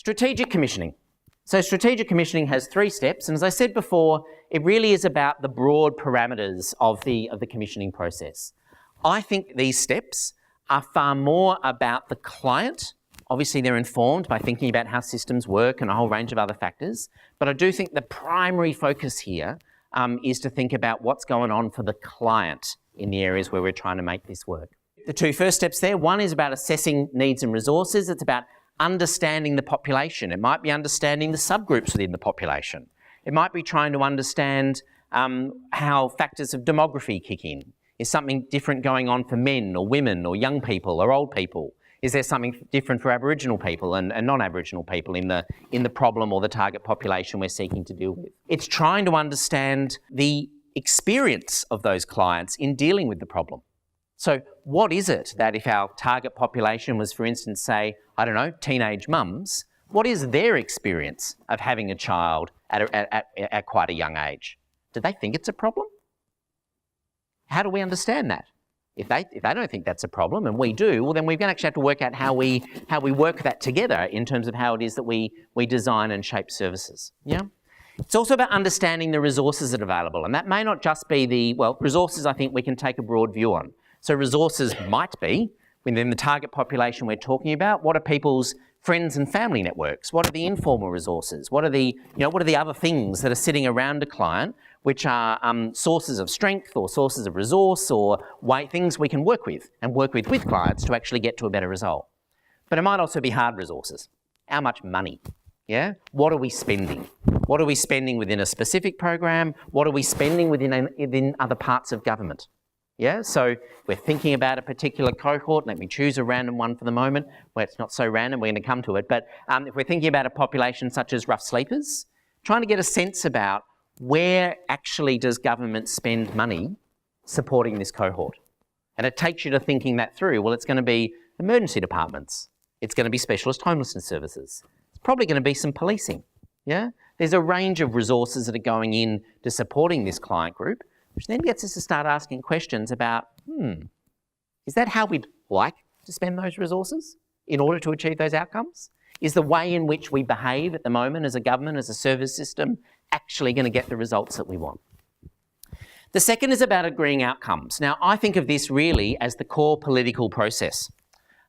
Strategic commissioning. So strategic commissioning has 3 steps, and as I said before, it really is about the broad parameters of the commissioning process. I think these steps are far more about the client. Obviously, they're informed by thinking about how systems work and a whole range of other factors, but I do think the primary focus here is to think about what's going on for the client in the areas where we're trying to make this work. The 2 first steps there, one is about assessing needs and resources. It's about understanding the population. It might be understanding the subgroups within the population. It might be trying to understand how factors of demography kick in. Is something different going on for men or women or young people or old people? Is there something different for Aboriginal people and non-Aboriginal people in the problem or the target population we're seeking to deal with? It's trying to understand the experience of those clients in dealing with the problem. So what is it that if our target population was, for instance, say, I don't know, teenage mums, what is their experience of having a child at quite a young age? Do they think it's a problem? How do we understand that? If they don't think that's a problem and we do, well then we're going to actually have to work out how we work that together in terms of how it is that we design and shape services. Yeah? It's also about understanding the resources that are available, and that may not just be resources I think we can take a broad view on. So resources might be, within the target population we're talking about, what are people's friends and family networks? What are the informal resources? What are the other things that are sitting around a client which are sources of strength or sources of resource or things we can work with with clients to actually get to a better result. But it might also be hard resources. How much money? Yeah? What are we spending? What are we spending within a specific program? What are we spending within other parts of government? Yeah, so we're thinking about a particular cohort. Let me choose a random one for the moment, where it's not so random, we're going to come to it. But if we're thinking about a population such as rough sleepers, trying to get a sense about where actually does government spend money supporting this cohort? And it takes you to thinking that through. Well, it's going to be emergency departments. It's going to be specialist homelessness services. It's probably going to be some policing. Yeah, there's a range of resources that are going in to supporting this client group, which then gets us to start asking questions about, is that how we'd like to spend those resources in order to achieve those outcomes? Is the way in which we behave at the moment as a government, as a service system, actually going to get the results that we want? The second is about agreeing outcomes. Now, I think of this really as the core political process.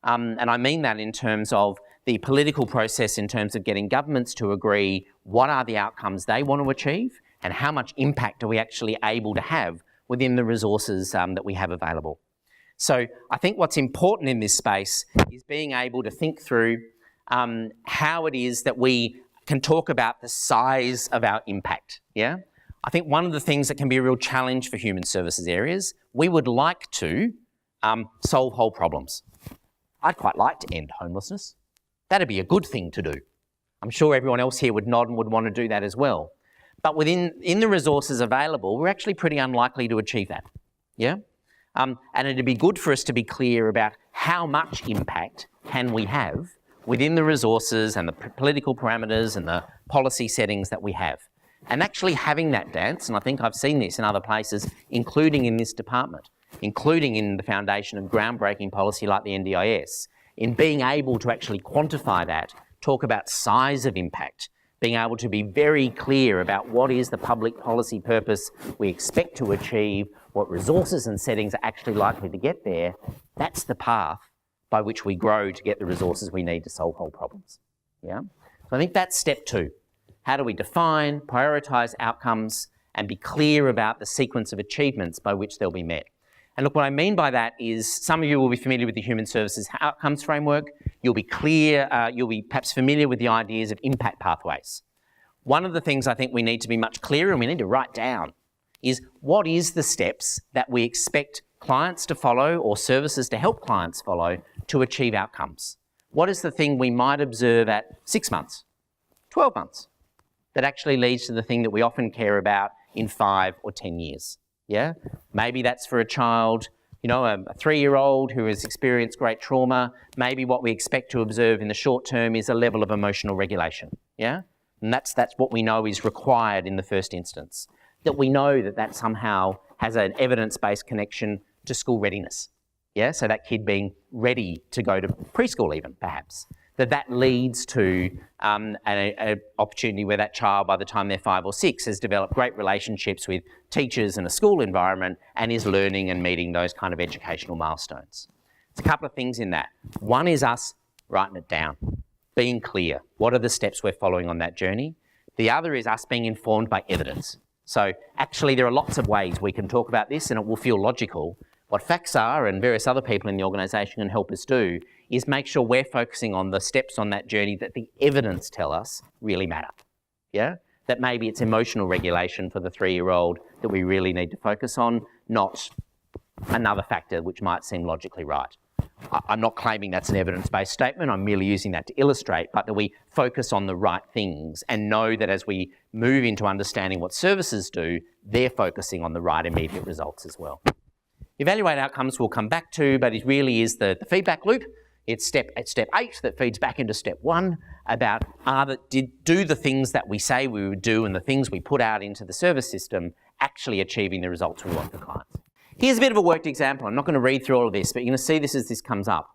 And I mean that in terms of the political process in terms of getting governments to agree what are the outcomes they want to achieve and how much impact are we actually able to have within the resources that we have available. So I think what's important in this space is being able to think through how it is that we can talk about the size of our impact. Yeah, I think one of the things that can be a real challenge for human services areas, we would like to solve whole problems. I'd quite like to end homelessness. That'd be a good thing to do. I'm sure everyone else here would nod and would want to do that as well. But in the resources available, we're actually pretty unlikely to achieve that. Yeah? And it'd be good for us to be clear about how much impact can we have within the resources and the political parameters and the policy settings that we have. And actually having that dance, and I think I've seen this in other places, including in this department, including in the foundation of groundbreaking policy like the NDIS, in being able to actually quantify that, talk about size of impact, being able to be very clear about what is the public policy purpose we expect to achieve, what resources and settings are actually likely to get there, that's the path by which we grow to get the resources we need to solve whole problems. Yeah? So I think that's step 2. How do we define, prioritise outcomes and be clear about the sequence of achievements by which they'll be met? And look, what I mean by that is some of you will be familiar with the Human Services Outcomes Framework. You'll be perhaps familiar with the ideas of impact pathways. One of the things I think we need to be much clearer and we need to write down is what is the steps that we expect clients to follow or services to help clients follow to achieve outcomes? What is the thing we might observe at 6 months, 12 months, that actually leads to the thing that we often care about in 5 or 10 years? Yeah, maybe that's for a child, a 3-year-old who has experienced great trauma. Maybe what we expect to observe in the short term is a level of emotional regulation. Yeah, and that's what we know is required in the first instance. That we know that somehow has an evidence-based connection to school readiness. Yeah, so that kid being ready to go to preschool even, perhaps. that leads to an opportunity where that child, by the time they're 5 or 6, has developed great relationships with teachers in a school environment and is learning and meeting those kind of educational milestones. There's a couple of things in that. One is us writing it down, being clear. What are the steps we're following on that journey? The other is us being informed by evidence. So actually there are lots of ways we can talk about this and it will feel logical. What FACSA and various other people in the organisation can help us do is make sure we're focusing on the steps on that journey that the evidence tell us really matter. Yeah? That maybe it's emotional regulation for the 3-year-old that we really need to focus on, not another factor which might seem logically right. I'm not claiming that's an evidence-based statement, I'm merely using that to illustrate, but that we focus on the right things and know that as we move into understanding what services do, they're focusing on the right immediate results as well. Evaluate outcomes we'll come back to, but it really is the feedback loop. It's step 8 that feeds back into step 1 about do the things that we say we would do and the things we put out into the service system actually achieving the results we want for clients. Here's a bit of a worked example. I'm not going to read through all of this, but you're going to see this as this comes up.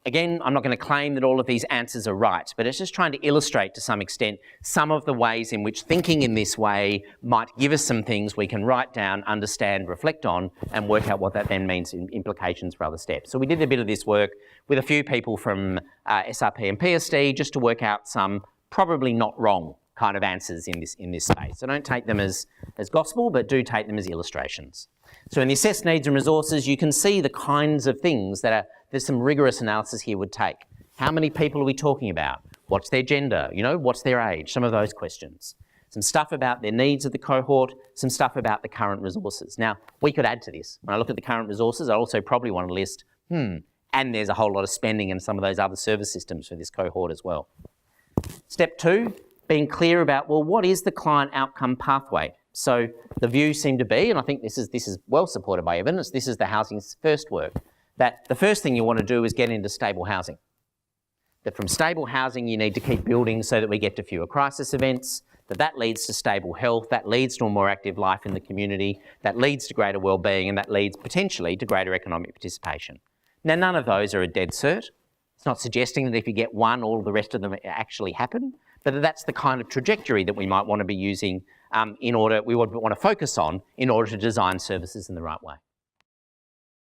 Again, I'm not going to claim that all of these answers are right, but it's just trying to illustrate to some extent some of the ways in which thinking in this way might give us some things we can write down, understand, reflect on, and work out what that then means in implications for other steps. So we did a bit of this work with a few people from SRP and PSD just to work out some probably not wrong kind of answers in this space. So don't take them as gospel, but do take them as illustrations. So in the assessed needs and resources, you can see the kinds of things that there's some rigorous analysis here would take. How many people are we talking about? What's their gender? What's their age? Some of those questions. Some stuff about their needs of the cohort, some stuff about the current resources. Now, we could add to this. When I look at the current resources, I also probably want to list, and there's a whole lot of spending in some of those other service systems for this cohort as well. Step 2, being clear about, well, what is the client outcome pathway? So the view seemed to be, and I think this is well supported by evidence, this is the housing first work, that the first thing you want to do is get into stable housing. That from stable housing you need to keep building so that we get to fewer crisis events, that leads to stable health, that leads to a more active life in the community, that leads to greater wellbeing, and that leads potentially to greater economic participation. Now none of those are a dead cert. It's not suggesting that if you get one, all the rest of them actually happen, but that's the kind of trajectory that we might want to be using we would want to focus on in order to design services in the right way.